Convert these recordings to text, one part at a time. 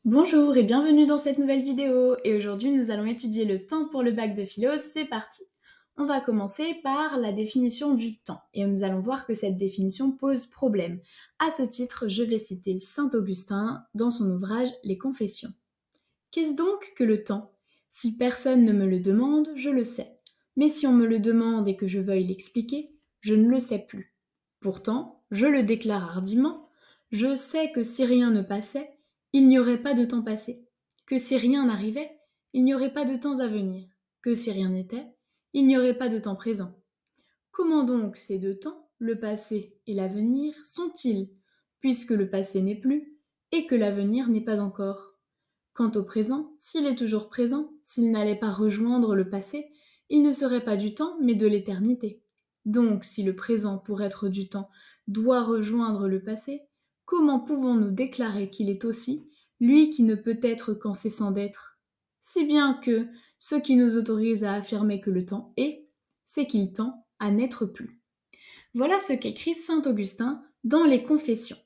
Bonjour et bienvenue dans cette nouvelle vidéo. Et aujourd'hui, nous allons étudier le temps pour le bac de philo. C'est parti. On va commencer par la définition du temps. Et nous allons voir que cette définition pose problème. À ce titre, je vais citer saint Augustin dans son ouvrage Les Confessions. Qu'est-ce donc que le temps? Si personne ne me le demande, je le sais. Mais si on me le demande et que je veuille l'expliquer, je ne le sais plus. Pourtant, je le déclare hardiment, je sais que si rien ne passait, il n'y aurait pas de temps passé, que si rien n'arrivait, il n'y aurait pas de temps à venir, que si rien n'était, il n'y aurait pas de temps présent. Comment donc ces deux temps, le passé et l'avenir, sont-ils, puisque le passé n'est plus et que l'avenir n'est pas encore? Quant au présent, s'il est toujours présent, s'il n'allait pas rejoindre le passé, il ne serait pas du temps, mais de l'éternité. Donc, si le présent, pour être du temps, doit rejoindre le passé, comment pouvons-nous déclarer qu'il est aussi, lui qui ne peut être qu'en cessant d'être? Si bien que ce qui nous autorise à affirmer que le temps est, c'est qu'il tend à n'être plus. Voilà ce qu'écrit saint Augustin dans les Confessions.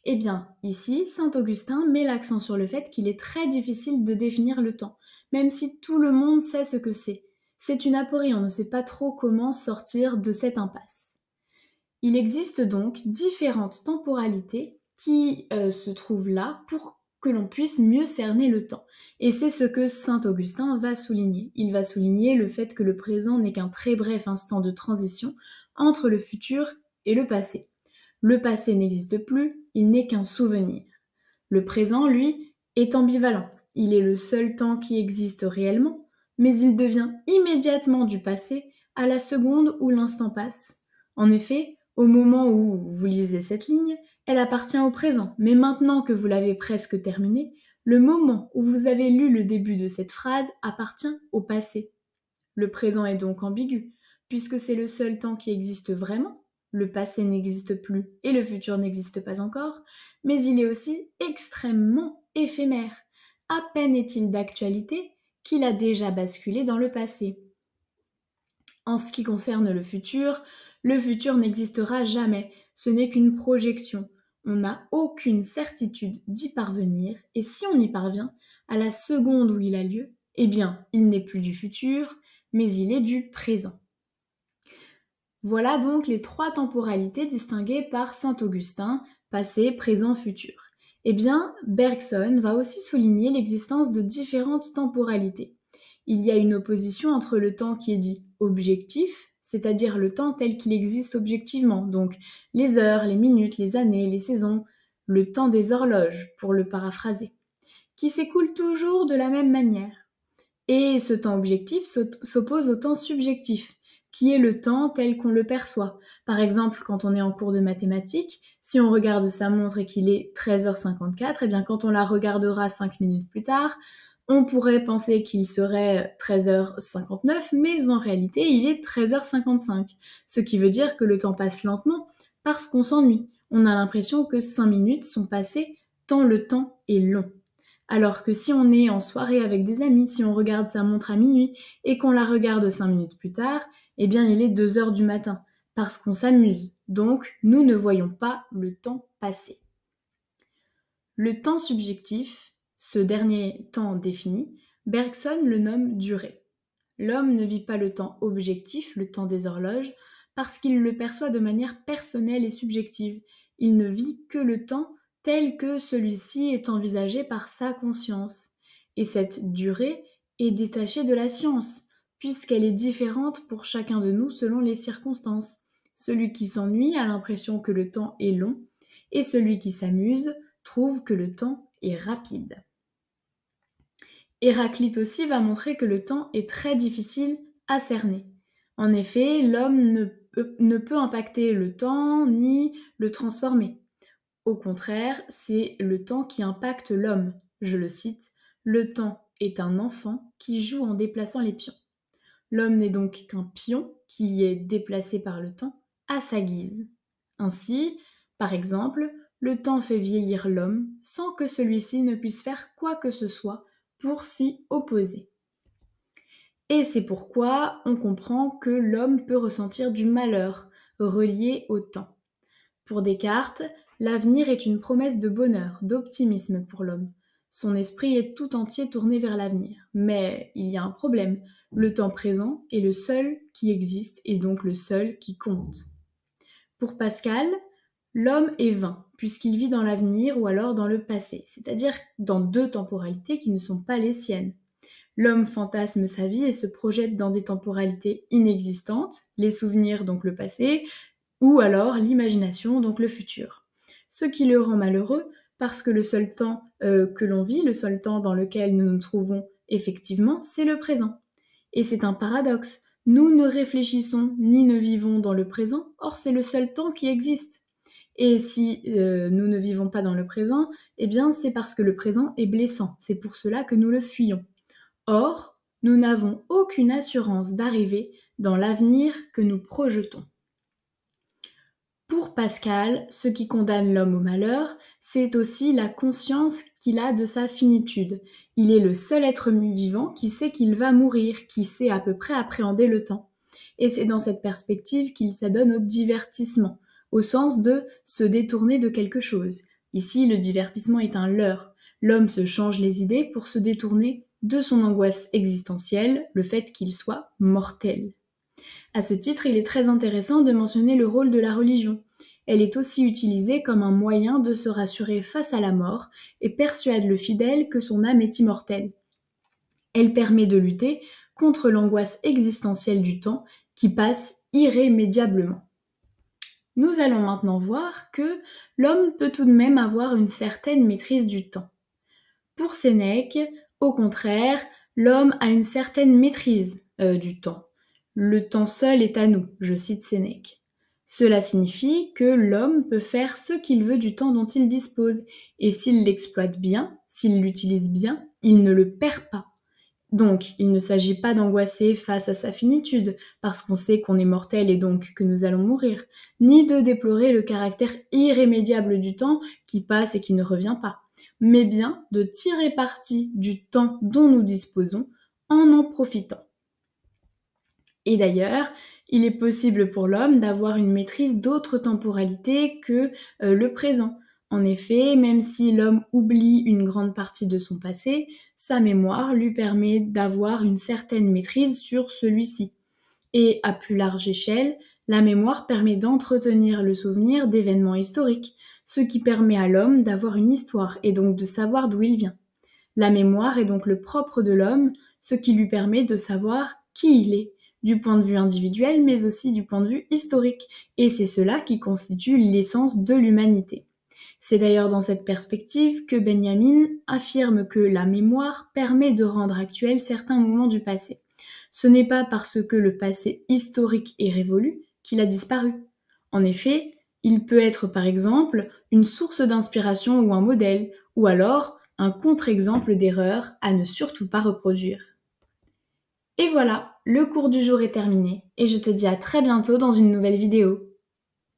Eh bien, ici, saint Augustin met l'accent sur le fait qu'il est très difficile de définir le temps, même si tout le monde sait ce que c'est. C'est une aporie, on ne sait pas trop comment sortir de cette impasse. Il existe donc différentes temporalités qui se trouvent là pour que l'on puisse mieux cerner le temps. Et c'est ce que saint Augustin va souligner. Il va souligner le fait que le présent n'est qu'un très bref instant de transition entre le futur et le passé. Le passé n'existe plus, il n'est qu'un souvenir. Le présent, lui, est ambivalent. Il est le seul temps qui existe réellement, mais il devient immédiatement du passé à la seconde où l'instant passe. En effet, au moment où vous lisez cette ligne, elle appartient au présent, mais maintenant que vous l'avez presque terminée, le moment où vous avez lu le début de cette phrase appartient au passé. Le présent est donc ambigu, puisque c'est le seul temps qui existe vraiment, le passé n'existe plus et le futur n'existe pas encore, mais il est aussi extrêmement éphémère. À peine est-il d'actualité qu'il a déjà basculé dans le passé. En ce qui concerne le futur n'existera jamais, ce n'est qu'une projection. On n'a aucune certitude d'y parvenir, et si on y parvient, à la seconde où il a lieu, eh bien, il n'est plus du futur, mais il est du présent. Voilà donc les trois temporalités distinguées par saint Augustin, passé, présent, futur. Eh bien, Bergson va aussi souligner l'existence de différentes temporalités. Il y a une opposition entre le temps qui est dit objectif, c'est-à-dire le temps tel qu'il existe objectivement, donc les heures, les minutes, les années, les saisons, le temps des horloges, pour le paraphraser, qui s'écoule toujours de la même manière. Et ce temps objectif s'oppose au temps subjectif, qui est le temps tel qu'on le perçoit. Par exemple, quand on est en cours de mathématiques, si on regarde sa montre et qu'il est 13h54, eh bien quand on la regardera 5 minutes plus tard, on pourrait penser qu'il serait 13h59, mais en réalité, il est 13h55. Ce qui veut dire que le temps passe lentement parce qu'on s'ennuie. On a l'impression que 5 minutes sont passées tant le temps est long. Alors que si on est en soirée avec des amis, si on regarde sa montre à minuit et qu'on la regarde 5 minutes plus tard, eh bien il est 2 heures du matin, parce qu'on s'amuse. Donc nous ne voyons pas le temps passer. Le temps subjectif, ce dernier temps défini, Bergson le nomme durée. L'homme ne vit pas le temps objectif, le temps des horloges, parce qu'il le perçoit de manière personnelle et subjective. Il ne vit que le temps tel que celui-ci est envisagé par sa conscience. Et cette durée est détachée de la science, puisqu'elle est différente pour chacun de nous selon les circonstances. Celui qui s'ennuie a l'impression que le temps est long, et celui qui s'amuse trouve que le temps est rapide. Héraclite aussi va montrer que le temps est très difficile à cerner. En effet, l'homme ne peut impacter le temps ni le transformer. Au contraire, c'est le temps qui impacte l'homme. Je le cite, le temps est un enfant qui joue en déplaçant les pions. L'homme n'est donc qu'un pion qui est déplacé par le temps à sa guise. Ainsi, par exemple, le temps fait vieillir l'homme sans que celui-ci ne puisse faire quoi que ce soit pour s'y opposer. Et c'est pourquoi on comprend que l'homme peut ressentir du malheur relié au temps. Pour Descartes, l'avenir est une promesse de bonheur, d'optimisme pour l'homme. Son esprit est tout entier tourné vers l'avenir. Mais il y a un problème. Le temps présent est le seul qui existe et donc le seul qui compte. Pour Pascal, l'homme est vain, puisqu'il vit dans l'avenir ou alors dans le passé, c'est-à-dire dans deux temporalités qui ne sont pas les siennes. L'homme fantasme sa vie et se projette dans des temporalités inexistantes, les souvenirs donc le passé, ou alors l'imagination donc le futur. Ce qui le rend malheureux parce que le seul temps que l'on vit, le seul temps dans lequel nous nous trouvons effectivement, c'est le présent. Et c'est un paradoxe. Nous ne réfléchissons ni ne vivons dans le présent, or c'est le seul temps qui existe. Et si nous ne vivons pas dans le présent, eh bien c'est parce que le présent est blessant, c'est pour cela que nous le fuyons. Or, nous n'avons aucune assurance d'arriver dans l'avenir que nous projetons. Pour Pascal, ce qui condamne l'homme au malheur, c'est aussi la conscience qu'il a de sa finitude. Il est le seul être vivant qui sait qu'il va mourir, qui sait à peu près appréhender le temps. Et c'est dans cette perspective qu'il s'adonne au divertissement, au sens de se détourner de quelque chose. Ici, le divertissement est un leurre. L'homme se change les idées pour se détourner de son angoisse existentielle, le fait qu'il soit mortel. À ce titre, il est très intéressant de mentionner le rôle de la religion. Elle est aussi utilisée comme un moyen de se rassurer face à la mort et persuade le fidèle que son âme est immortelle. Elle permet de lutter contre l'angoisse existentielle du temps qui passe irrémédiablement. Nous allons maintenant voir que l'homme peut tout de même avoir une certaine maîtrise du temps. Pour Sénèque, au contraire, l'homme a une certaine maîtrise du temps. Le temps seul est à nous, je cite Sénèque. Cela signifie que l'homme peut faire ce qu'il veut du temps dont il dispose, et s'il l'exploite bien, s'il l'utilise bien, il ne le perd pas. Donc, il ne s'agit pas d'angoisser face à sa finitude, parce qu'on sait qu'on est mortel et donc que nous allons mourir, ni de déplorer le caractère irrémédiable du temps qui passe et qui ne revient pas, mais bien de tirer parti du temps dont nous disposons en profitant. Et d'ailleurs, il est possible pour l'homme d'avoir une maîtrise d'autres temporalités que le présent. En effet, même si l'homme oublie une grande partie de son passé, sa mémoire lui permet d'avoir une certaine maîtrise sur celui-ci. Et à plus large échelle, la mémoire permet d'entretenir le souvenir d'événements historiques, ce qui permet à l'homme d'avoir une histoire et donc de savoir d'où il vient. La mémoire est donc le propre de l'homme, ce qui lui permet de savoir qui il est, du point de vue individuel, mais aussi du point de vue historique, et c'est cela qui constitue l'essence de l'humanité. C'est d'ailleurs dans cette perspective que Benjamin affirme que la mémoire permet de rendre actuels certains moments du passé. Ce n'est pas parce que le passé historique est révolu qu'il a disparu. En effet, il peut être par exemple une source d'inspiration ou un modèle, ou alors un contre-exemple d'erreur à ne surtout pas reproduire. Et voilà, le cours du jour est terminé, et je te dis à très bientôt dans une nouvelle vidéo.